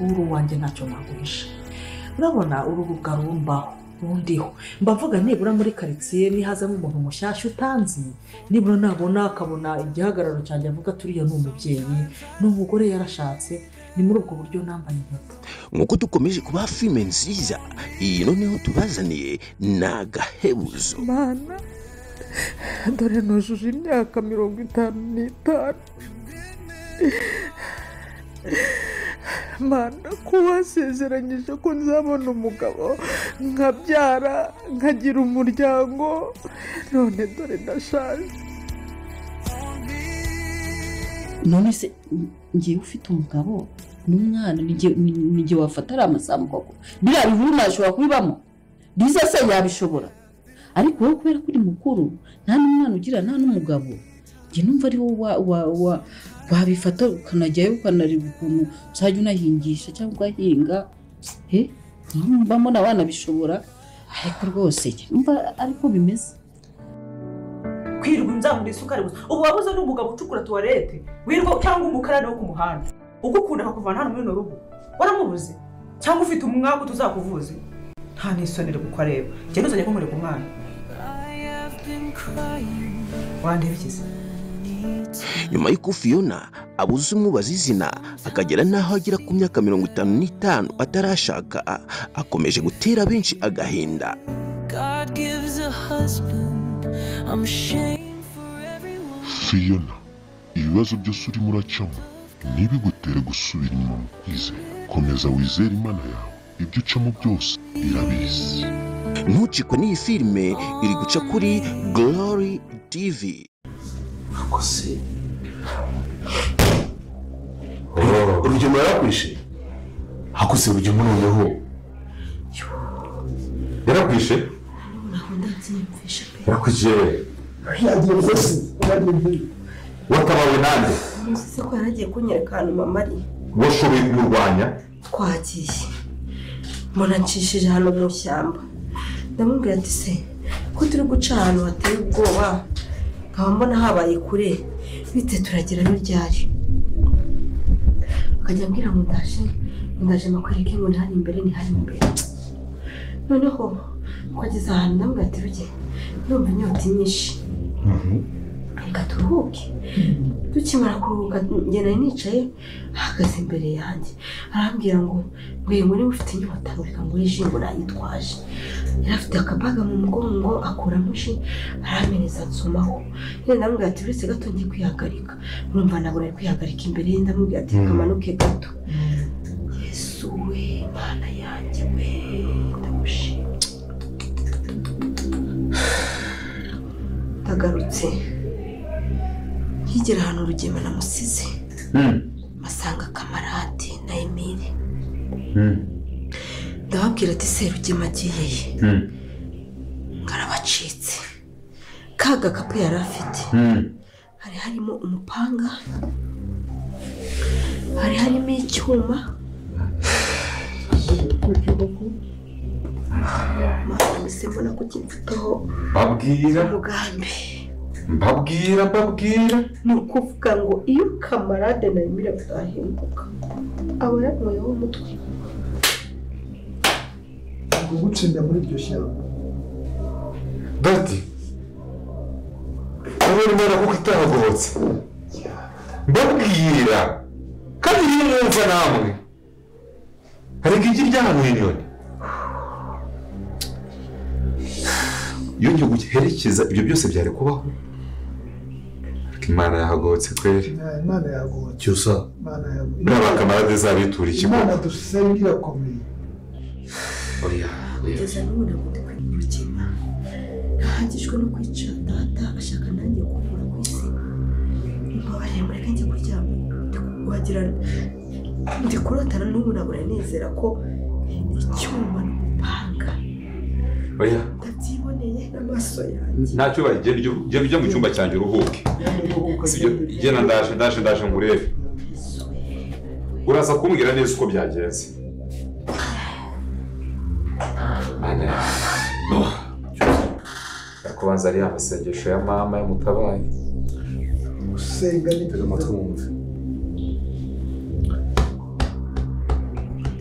uru wanjye ntacyo naguhisha. Urabona uru rugarumbaho rundiho mbavuga nibura muri quartier nihazamo umuntu mushyashya utanzi nibura nabona akabona igihagararo cyanjye avuga turiya n'umubyeyi n'umugore yarashatse ni muri ubwo buryo nambaye impeta. Nkuko dukomeje kuba filime nziza iyi noneho tubazaniye nagahebuzo. Mana dore nujuje imyaka 55. Mana ko wasezeranyije ko nzabona umugabo nkabyara nkagira umuryango none dore ndashaje. None se ngiye ufite umugabo n'umwana nige wafata ari amasambu koko biriya bihuru nashobora kubibamo biza se yabishobora ariko wowe kubera kuri mukuru nta n'umwana ugira nta n'umugabo nge numva ari wowe wabifata ukanajyayo ukanareba ukuntu uzajya unahingisha cyangwa ugahinga mbamo n'abana bishobora ariko rwose numva ariko bimeze. Kwirwa inzamura isukari gusa ubu wabuze n'umugabo ucukura tuwarete wirwa cyangwa umukarani wo ku muhanda ugukunda akakuvana hano muri rugo waramubuze cyangwa ufite umwaka tuzakuvuze nta nisonere kuko areba njye nuzanye kumureka umwana wandebikize. Nyuma y'uko Fiona abuze umubaza izina akagera naho agera ku myaka 55 atarashaka akomeje gutera benshi agahinda. Fiona, ibibazo byose urimo uracamo ntibigutere gusubira inyuma mu kwizera. Komeza wizere Imana yawe, ibyo ucamo byose irabizi. Ntucikwe n'iyi filime iri guca kuri Glory TV. Akose urugendo yarakwishe hakuse urugendo noneho yarakwishe yarakwishe watabawe nande se ko yaragiye kunyereka hano mama ari washoboye kumurwanya twagiye mbona ncishije hano mu shyamba ndamubwira ati se ko turi guca ahantu hateye ubwoba nkaba mbona habaye kure bite turagira n'iryari akajya ambwira ngo ndaje makwereke ngo ntari imbere noneho kwageza ahantu ndamubwira ati ruge ndumva inyota nyinshi reka turuhuke. Tukimara kuruhuka njye nari nicaye ahagaze imbere yanjye arambwira ngo muri ufite inyota reka ngo yijingo nayitwaje yari afite akabaga mu mugongo akuramo ji arameneza nsomaho ndamubwira ati uretse gato ngiye kwihagarika urumva nabwo nari kwihagarika imbere ye ndamubwira ati kamanuke gato. Yesu we Mana yanjye we ndagushimye. Tagarutse higera hano Rugema namusize masanga kamarade na Emile ndababwira ati se Rugema agiye ngarabacitse kaga kapu yari afite hari harimo umupanga hari harimo icyuma mama se mbona ko kimfitaho babwira umugambi mbabwira ni ukuvuga ngo iyo kamarade na Emile batahinduka aba yamuyeho umutwe ngo gutsinda muri iryo shyamba. Dati urabona imana kuko itahagobotse mbabwira kandi iyo mwumva namwe hari igi ry'ahantu inyoni iyo ngiye guherekeza ibyo byose byari kubaho. Imana yahagobotse kweri. Imana yahagobotse cyusa Imana yahagobotse n'aba kamarade zabitura ikigo Imana dusize ingirakomeye. oya kugeza n'ubu nabundi kwimurukima nahagijwe no kwica data ashaka nanjye kuvura ku isi mbabarire mureke njye kuryama wagira ndi kurotana n'ubu nabura nizera ko icyuma n'umupanga oya ndabyiboneye n'amaso yanjye ntacyo bagenda ujya mu cyumba cyanjye uruhuke sibyo igena ndaje ngurebe uraza kumbwira neza uko byagenze. Kubanza ari amasengesho ya mama yamutabaye gusenga ni amatwumve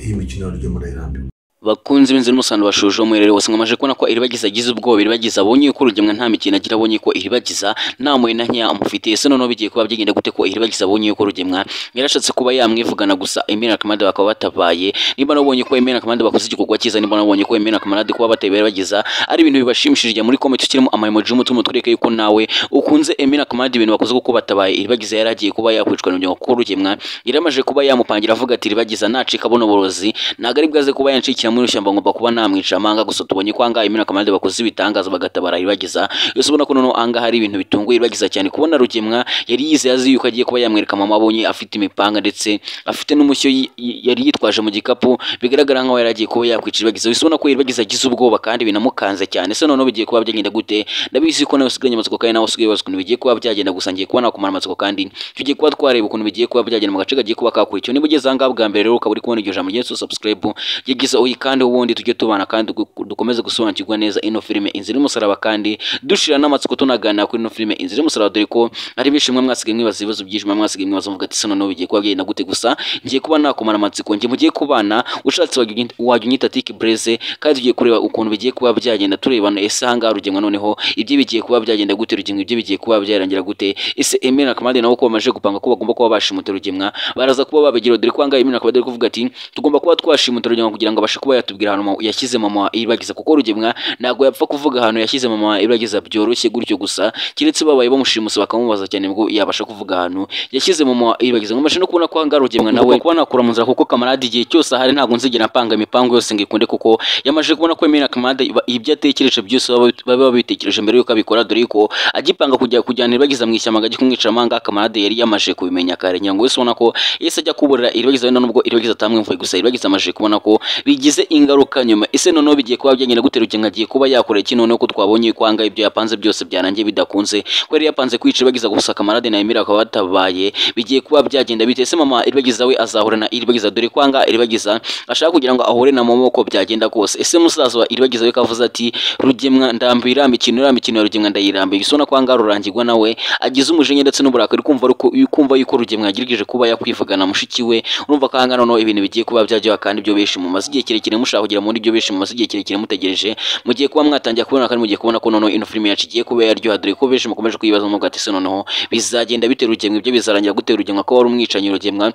iyi mikino ya Rugema irayirambiwe. bakunze ibinzi n'umusanzu bashuje umwerere wose ngamaje kubona ko iribagiza agize ubwoba iribagiza abonye ko Rugemwa nta mikino agira abonye ko iribagiza nta mwe na nya amufitiye se noneho bigiye kuba byigenda gute ko iribagiza abonye ko Rugemwa yarashatse kuba yamwivugana gusa Emina Kamande bakaba batabaye niba nabonye ko Emina Kamande bakoze igikorwa cyiza niba nabonye ko Emina Kamande kuba batebera bagiza ari ibintu bibashimishije muri comment kirimo amayemoji umutumo twereke yuko nawe ukunze Emina Kamande ibintu bakoze kuko batabaye iribagiza yaragiye kuba yakwicwa n'Urugemwa ko Rugemwa yaramaje kuba yamupangira avuga ati iribagiza nacika bono borozi nagari bwaze kuba yanshikira muri rushyamba ngomba kuba namwica amanga gusa tubonye ko anga Emina Kamande bakoze ibitangazo bagatabara iribagiza yose ubona ko noneho anga hari ibintu bitunguye iribagiza cyane kubona Rugemwa yari yize yazi yuko agiye kuba yamwereka mama abonye afite imipanga ndetse afite n'umushyo yari yitwaje mu gikapu bigaragara nkaho yari agiye kuba yakwica iribagiza yose ubona ko iribagiza agize ubwoba kandi binamukanze cyane se noneho bigiye kuba byagenda gute ndabizi ko nawe usigaye amatsiko kandi nawe usigaye baziko bigiye kuba byagenda gusa ngiye kubona kumara amatsiko kandi tugiye kuba twareba ukuntu bigiye kuba byagenda mu gace gagiye kuba kakurikiye niba ugeze anga bwa mbere rero ukaba uri kubona iryo jambo ry'inzu subscribe yigize uyi kandi ubundi tujye tubana kandi dukomeze gusobanukirwa neza ino filime Inzira y'Umusaraba kandi dushira n'amatsiko tunaganira kuri ino filime Inzira y'Umusaraba dore ko ari bishimwe mwasigaye mwibaza ibibazo byinshi mwasigaye mwibaza mvuga ati sono bigiye kuba byagenda gute gusa ngiye kuba nakomara amatsiko ngiye mugiye kubana ushatse wajya unyita Tiki Blaze kandi tugiye kureba ukuntu bigiye kuba byagenda turebana ese hanga Rugemwa noneho ibyo bigiye kuba byagenda gute Rugemwa ibyo bigiye kuba byarangira gute ese Emina Kamande nabo ko bamaje gupanga ko bagomba kuba bashimuta Rugemwa baraza kuba babigira dore ko hanga Emina Kamande kuvuga ati tugomba kuba twashimuta Rugemwa kugira ngo abashe kuba yatubwira hano yashyize mama iribagiza kuko Rugemwa nago yapfa kuvuga hano yashyize mama iribagiza byoroshye gutyo gusa kiretse babaye bamushimusa bakamubaza cyane ngo yabasha kuvuga hano yashyize mama iribagiza ngomashe no kubona ko hanga Rugemwa nawe kuba nakura mu nzira kuko kamarade igihe cyose ahari ntabwo nzigera mpanga imipango yose ngikunde kuko yamaje kubona ko Emina Kamande ibyo atekereje byose baba babitekereje mbere yuko abikora dore ko agipanga kujyana iribagiza mu ishyamba ajya kumwica amanga kamarade yari yamaje kubimenya kare nyango wese ubona ko yese ajya kuburira iribagiza nubwo iribagiza atamwimvuye gusa iribagiza amaje kubona ko bigize ingaruka nyuma ese noneho bigiye kuba byagenda gute Rugemwa agiye kuba yakora iki noneho ko twabonye kwanga ibyo yapanze byose byarangiye bidakunze ko yari yapanze kwica iribagiza gusa kamarade na Emira akaba batabaye bigiye kuba byagenda bite ese mama iribagiza we azahura na iribagiza dore kwanga iribagiza ashaka kugira ngo ahure na mama ko byagenda kose ese musaza wa iribagiza we kavuze ati Rugemwa ndambira imikino ya Rugemwa ndayirambiye bisona kwanga rurangirwa nawe agize umujenye ndetse n'uburakari kumva yuko Rugemwa yagirigije kuba yakwivugana mushiki we urumva kanga noneho ibintu bigiye kuba byajya kandi ibyo beshi mu mazi igihe kirekire mushaka kugira muri ibyo beshi mu mazi igihe kirekire mutegereje mugiye kuba mwatangiye kubona kandi mugiye kubona ko noneho ino filime yacu igiye kuba yaryoha dore ko beshi mukomeje kwibaza mu gati se noneho bizagenda bite Rugemwa ibyo bizarangira gute Rugemwa ko wari umwicanyi Rugemwa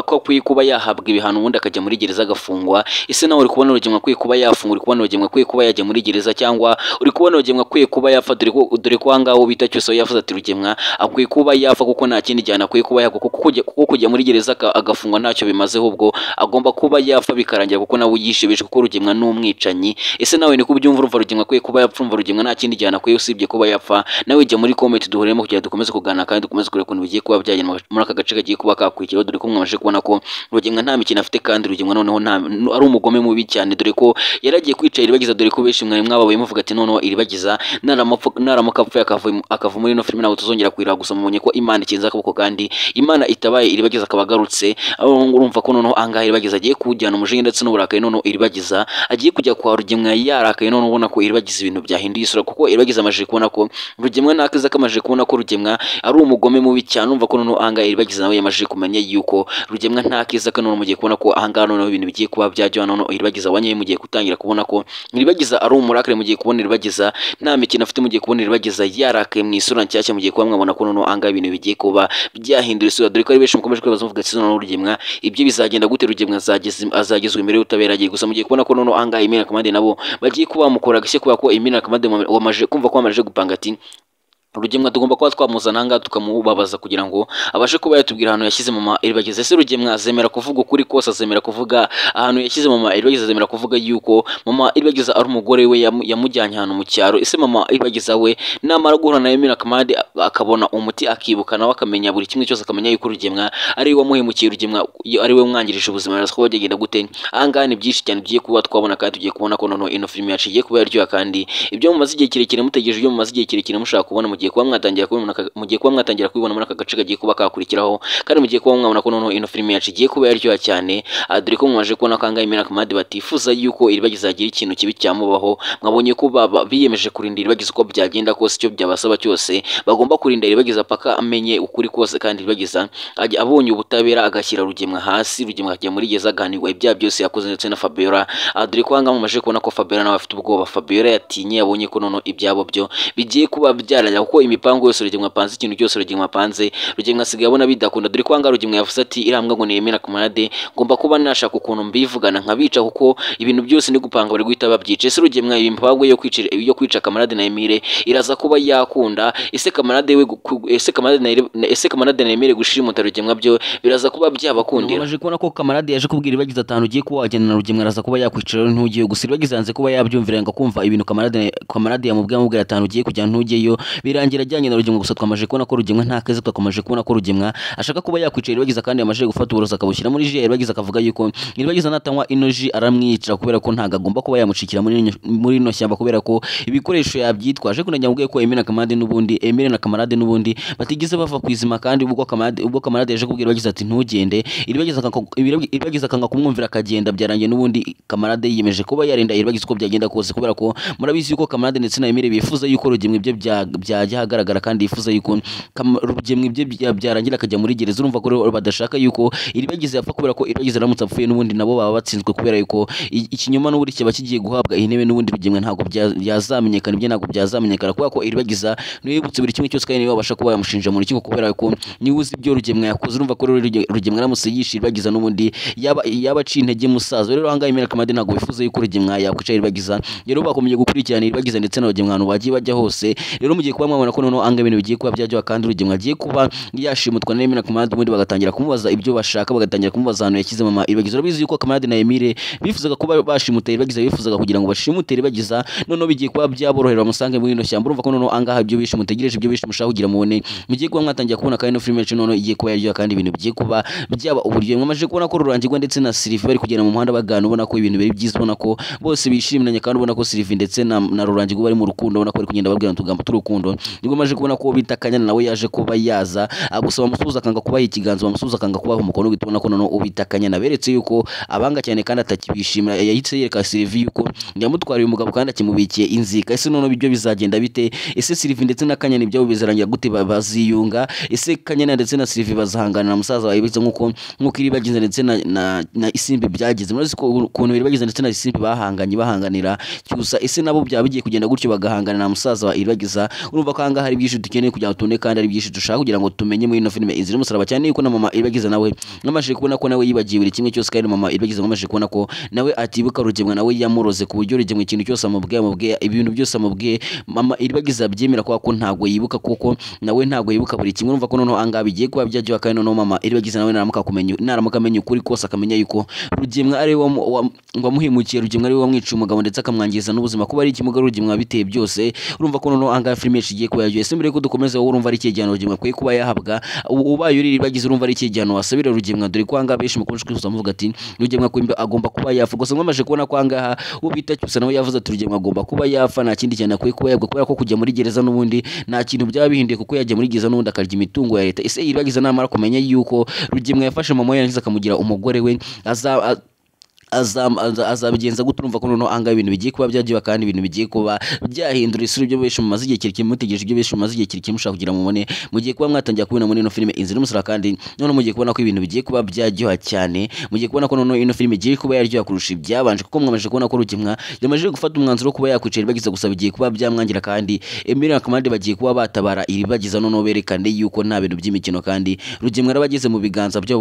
ko kwiye kuba yahabwa ibihano ubundi akajya muri gereza agafungwa ese nawe uri kubona Rugemwa kwiye kuba yafungwa uri kubona Rugemwa kwiye kuba yajya muri gereza cyangwa uri kubona Rugemwa kwiye kuba yafa dore ko hangaho bita cyose yavuze ati Rugemwa akwiye kuba yafa kuko nta kindi cyane akwiye kuba yakwa kuko kujya muri gereza agafungwa ntacyo bimaze ahubwo agomba kuba yafa bikarangira kuko nawe yishibije kuko Rugemwa n'umwicanyi ese nawe ni kubyumva urumva Rugemwa kwiye kuba yapfumva Rugemwa nta kindi cyane akwiye usibye kuba yapfa nawe jya muri comment duhuremo kugira dukomeze kuganira kandi dukomeze kureba ukuntu bigiye kuba byagenda muri aka gace kagiye kuba kakwikira dore ko mwamaje kubona ko Rugemwa nta mikino afite kandi Rugemwa noneho ari umugome mubi cyane dore ko yaragiye kwica iribagiza dore ko beshi mwari mwababaye muvuga ati noneho iribagiza naramuka apfuye akava muri ino filime ntabwo tuzongera kwira gusa mumenye ko Imana ikinza akaboko kandi Imana itabaye iribagiza akaba agarutse urumva ko noneho angahe iribagiza agiye kujyana umujinya ndetse n'uburakari noneho iribagiza agiye kujya kwa Rugemwa yarakaye noneho ubona ko iribagiza ibintu byahinduye isura kuko iribagiza amaje kubona ko Rugemwa nakiza kamaje kubona ko Rugemwa ari umugome mubi cyane umva ko noneho angahe iribagiza nawe yamaje kumenya yuko Rugemwa ntakiza kandi noneho mugiye kubona ko ahangaha noneho ibintu bigiye kuba byajya noneho iribagiza wanye mugiye gutangira kubona ko iribagiza ari umurakare mugiye kubona iribagiza nta mikino afite mugiye kubona iribagiza yarakaye mu isura nshyashya mugiye kuba mwabona ko noneho angahe ibintu bigiye kuba byahindura isura dore ko ari benshi mukomeje kwibaza muvuga ati noneho Rugemwa ibyo bizagenda gute Rugemwa azagezwe imbere y'ubutabera agiye gusa mugiye kubona ko noneho angahe Emina Kamande nabo bagiye kuba bamukora gashye kubera ko Emina Kamande wamaje kumva ko bamaje gupanga ati Rugemwa tugomba kuba twamuzana hanga tukamubabaza kugira ngo abashe kuba yatubwira ahantu yashyize mama iribagiza ese Rugemwa azemera kuvuga ukuri kose azemera kuvuga ahantu yashyize mama iribagiza azemera kuvuga yuko mama iribagiza ari umugore we yamujyanye ahantu mu cyaro ese mama iribagiza we namara guhura na Emina Kamande akabona umuti akibuka nawe akamenya buri kimwe cyose akamenya yuko Rugemwa ari we wamuhemukiye Rugemwa ari we umwangirije ubuzima araza kuba bagenda gute ahangaha ni byinshi cyane tugiye kuba twabona kandi tugiye kubona ko noneho ino filime yacu igiye kuba yaryoha kandi ibyo mumaze igihe kirekire mutegereje ibyo mumaze igihe kirekire mushaka kubona mugiye kuba mwatangira kubibona muri aka gace kagiye kuba kakurikiraho kandi mugiye kuba mwabona ko noneho ino filime yacu igiye kuba yaryoha cyane dore ko mwaje kubona ko angahe Emina Kamadi batifuza yuko iribagiza agira ikintu kibi cyamubaho mwabonye ko biyemeje kurinda iribagiza uko byagenda kose icyo byabasaba cyose bagomba kurinda iribagiza paka amenye ukuri kose kandi iribagiza abonye ubutabera agashyira Rugemwa hasi Rugemwa akajya muri gereza aganirwa ibyaha byose yakoze ndetse na Fabiola dore ko angahe mumaje kubona ko Fabiola nawe afite ubwoba Fabiola yatinye yabonye ko noneho ibyabo byo bigiye kuba byarajya kuko imipango yose Rugemwa panze ikintu cyose Rugemwa panze Rugemwa asigaye abona bidakunda dore ko angahe Rugemwa yavuze ati irambwa ngo ni Emina Kamadi ngomba kuba nashaka ukuntu mbivugana nkabica kuko ibintu byose ndi gupanga bari guhita babyica ese Rugemwa imipango yo kwica Kamadi na Emile iraza kuba yakunda ese Kamadi na Emile gushimuta Rugemwa byo biraza kuba byabakundira baje kubona ko Kamadi yaje kubwira iribagiza atanu ugiye kuba wagenda na Rugemwa araza kuba yakwicira ntugiye gusa iribagiza yanze kuba yabyumvira ngo kumva ibintu Kamadi yamubwira atanu ugiye kujya ntugiyeyo birangira ajyanye na Rugemwa gusa twamaje kubona ko Rugemwa nta kazi twakomeje kubona ko Rugemwa ashaka kuba yakwicira iribagiza kandi yamaje gufata uburozi akabushyira muri ji iribagiza akavuga yuko iribagiza natanywa ino ji aramwicira kubera ko ntago agomba kuba yamucikira muri ino shyamba kubera ko ibikoresho yabyitwaje ko najya mubwiye ko Emina Kamadi n'ubundi Emile na Kamadi n'ubundi batigeze bava kwizima kandi ubwo Kamadi yaje kubwira iribagiza ati ntugende iribagiza akanga kumwumvira akagenda byarangiye n'ubundi Kamadi yiyemeje kuba yarinda iribagiza uko byagenda kose kubera ko murabizi yuko Kamadi ndetse na Emile bifuza yuko Rugemwa ibyo byajya hagaragara kandi yifuza yuko Rugemwa ibyo byarangira akajya muri gereza urumva ko badashaka yuko iribagiza yapfa kubera ko iribagiza aramutse apfuye n'ubundi nabo baba batsinzwe kubera yuko ikinyoma n'ubundi kiba kigiye guhabwa intebe n'ubundi Rugemwa ntabwo byazamenyekana ibyo ntabwo byazamenyekana kubera ko iribagiza niwe yibutse buri kimwe cyose kandi niwe wabasha kuba yamushinja mu rukiko kubera ko niwe uzi ibyo Rugemwa yakoze urumva ko Rugemwa aramutse yishe iribagiza n'ubundi yaba aciye intege musaza rero ahangahe Emina Kamadi ntabwo bifuza yuko Rugemwa yakwica iribagiza rero bakomeje gukurikirana iribagiza ndetse na Rugemwa ahantu bagiye bajya hose rero mugiye kuba mwabona ko noneho angahe ibintu bigiye kuba byajya kandi Rugemwa agiye kuba yashimutwa na Emina Kamadi ubundi bagatangira kumubaza ibyo bashaka bagatangira kumubaza ahantu yashyize mama iribagiza urabizi yuko Kamadi na Emile bifuzaga kuba bashimuta iribagiza bifuzaga kugira ngo bashimute iribagiza noneho bigiye kuba byaborohera bamusange muri ino shyamba urumva ko noneho angaha ibyo bishe mutegereje ibyo bishe mushaka kugira mubone mugiye kuba mwatangiye kubona kandi no filime noneho igiye kuba yaryoha kandi ibintu bigiye kuba byaba uburyo mwamaje kubona ko Rurangirwa ndetse na Sylvie bari kugenda mu muhanda bagana ubona ko ibintu biri byiza ubona ko bose bishimanye kandi ubona ko Sylvie ndetse na Rurangirwa bari mu rukundo ubona ko bari kugenda babwirana utugambo tw'urukundo nibwo maje kubona ko bita Kanyana nawe yaje kuba yaza gusaba amusuza akanga kubaha ikiganza bamusuza akanga kubaha umukono gitubona ko noneho ubita Kanyana beretse yuko abanga cyane kandi atakibishimira yahitse yereka Sylvie yuko yamutwariye umugabo kandi akimubikiye inzika ese noneho ibyo bizagenda bite ese Sylvie ndetse na Kanyana ibyo bizarangira gute baziyunga ese Kanyana ndetse na Sylvie bazahangana na musaza wayibitse nkuko iribagiza ndetse na Isimbi byagize murazi ko ukuntu iribagiza ndetse na Isimbi bahanganira cyusa ese nabo byaba bigiye kugenda gutyo bagahangana na musaza wa iribagiza urumva ko hanga hari byinshi dukeneye kugira ngo tune kandi ari byinshi dushaka kugira ngo tumenye muri ino filime Inzira y'umusaraba cyane yuko na mama iribagiza nawe namaje kubona ko nawe yibagiye buri kimwe cyose kandi mama iribagiza namaje kubona ko nawe atibuka Rugemwa nawe yamuroze ku buryo Rugemwa ikintu cyose amubwiye ibintu byose amubwiye mama iribagiza byemera ko ntago yibuka kuko nawe ntago yibuka buri kimwe urumva ko noneho anga bigiye kuba byajya kandi noneho mama iribagiza nawe naramuka amenya ukuri kose akamenya yuko Rugemwa ari wamuhemukiye Rugemwa ari wamwica umugabo ndetse akamwangiza n'ubuzima kuba ari ikimuga Rugemwa biteye byose urumva ko noneho anga filime igiye kuba yaryoye mbere ko dukomeza wowe urumva ari ikijyano Rugemwa kwe kuba yahabwa ubaye uri iribagiza urumva ari ikijyano wasabira Rugemwa dore ko anga benshi mukomeje kwifuza muvuga ati Rugemwa ko agomba kuba yafa gusa mwamaje kubona ko anga ubita cyusa nawe yavuze ati Rugemwa agomba kuba yafa nta kindi cyane kwe kuba yabwa kubera ko kujya muri gereza n'ubundi nta kintu byaba bihinduye kuko yajya muri gereza n'ubundi akarya imitungo ya leta ese iribagiza namara kumenya yuko Rugemwa yafashe mama yarangiza akamugira umugore we azabigenza guturumva ko noneho anga ibintu bigiye kuba byagiye kandi ibintu bigiye kuba byahindura isura ibyo beshe mu mazigiye kiriki mutegereje ibyo beshe mu mazigiye kiriki mushaka kugira mubone mugiye kuba mwatangiye kubona muri ino filime Inzira y'umusaraba kandi noneho mugiye kubona ko ibintu bigiye kuba byaryoha cyane mugiye kubona ko noneho ino filime igiye kuba yaryoha kurusha ibyabanje kuko mwamaje kubona ko Rugemwa yamaje gufata umwanzuro wo kuba yakwicara iribagiza gusa bigiye kuba byamwangira kandi Emile Kamadi bagiye kuba batabara iribagiza noneho berekane yuko nta bintu by'imikino kandi Rugemwa arabageze mu biganza byabo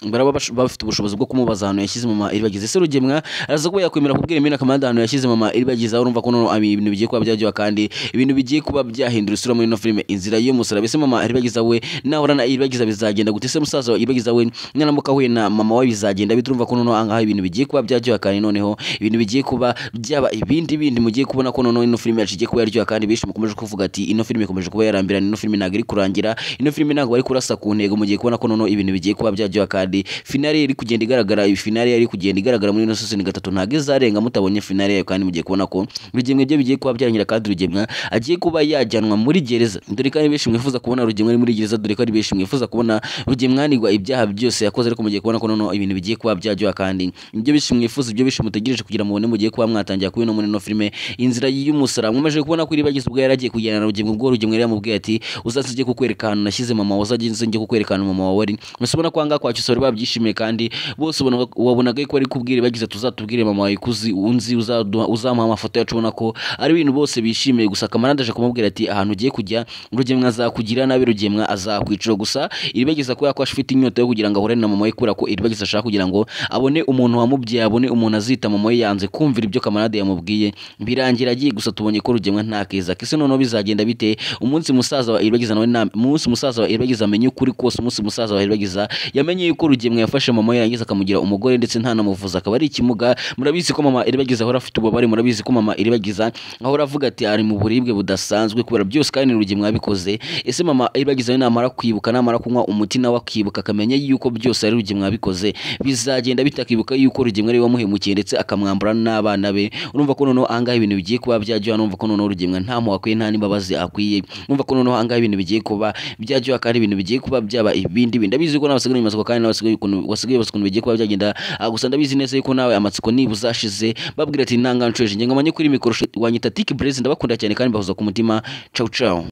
baraba bafite ubushobozi bwo kumubaza ahantu yashyize mama iribagiza ese Rugemwa araza kuba yakwemera kubwira Emina Kamadi ahantu yashyize mama iribagiza urumva ko noneho ibintu bigiye kuba byajya kandi ibintu bigiye kuba byahindura isura muri ino filime Inzira y'umusaraba ese mama iribagiza we nahora na iribagiza bizagenda gute se musaza iribagiza we nanamuka we na mama we bizagenda biturumva ko noneho angaha ibintu bigiye kuba byajya kandi noneho ibintu bigiye kuba byaba ibindi mugiye kubona ko noneho ino filime yaciye kuba yaryoha kandi bishi mukomeje kuvuga ati ino filime ikomeje kuba yarambirana ino filime ntabwo iri kurangira ino filime ntabwo bari kurasa ku ntego mugiye kubona ko noneho ibintu bigiye kuba byajya kandi finale iri kugenda igaragara finale iri kugenda igaragara muri ino season gatatu ntago izarenga mutabonye finale yayo kandi mugiye kubona ko Rugemwe byo bigiye kuba byarangira kandi Rugemwe agiye kuba yajyanwa muri gereza dore kandi benshi mwifuza kubona Rugemwe muri gereza dore ko ari benshi mwifuza kubona Rugemwe anigwa ibyaha byose yakoze ariko mugiye kubona ko noneho ibintu bigiye kuba byajyoha kandi ibyo benshi mwifuza ibyo benshi mutegereje kugira mubone mugiye kuba mwatangira kubino muri no filme inzira y'umusara mwimaje kubona ko iribagize ubwo yaragiye kujyana na Rugemwe ubwo Rugemwe yari yamubwiye ati uzasije kukwereka ahantu nashyize mama wazagenze njye kukwereka ahantu mama wawe ari musubona kwanga kwacu sore babyishimiye kandi bose wabonaga ko ari kubwire bagize tuzatubwire mama wawe kuzi unzi uzamuha amafoto yacu ubona ko ari ibintu bose bishimiye gusa Kamarade aje kumubwira ati ahantu ugiye kujya Rugemwe azakugira nabi Rugemwe azakwicira gusa iribagiza ko yakwaje afite inyota yo kugira ngo ahorane na mama we kubera ko iribagiza ashaka kugira ngo abone umuntu wamubyaye abone umuntu azita mama we yanze kumvira ibyo Kamarade yamubwiye birangira agiye gusa tubonye ko Rugemwe nta keza kise noneho bizagenda bite umunsi musaza wa iribagiza nawe umunsi musaza wa iribagiza amenye ukuri kose umunsi musaza wa iribagiza yamenye yuko Rugemwe yafashe mama we yangiza akamugira umugore ndetse nta namuvuza akaba ari ikimuga murabizi ko mama iribagiza ahora afite ububabare murabizi ko mama iribagiza ahora avuga ati ari mu buribwe budasanzwe kubera byose kandi Rugemwe yabikoze ese mama iribagiza namara kwibuka namara kunywa umuti nawe akibuka akamenya yuko byose ari Rugemwe yabikoze bizagenda bitakibuka yuko Rugemwe ari wamuhemukiye ndetse akamwambura n'abana be urumva ko noneho angahe ibintu bigiye kuba byajyoha numva ko noneho Rugemwe nta muhakwiye nta nimbabazi akwiye numva ko noneho angahe ibintu bigiye kuba byajyoha kandi ibintu bigiye kuba byaba ibindi ndabizi ko n'abasigaye inyuma kandi n'abasigaye ukuntu bigiye kuba byagenda gusa ndabizi neza yuko nawe amatsiko nibuzashize babwira ati ntanganshoje nge ngamanye kuri mikoro wanyita Tiki Blaze ndabakunda cyane kandi bahuza ku mutima ciao ciao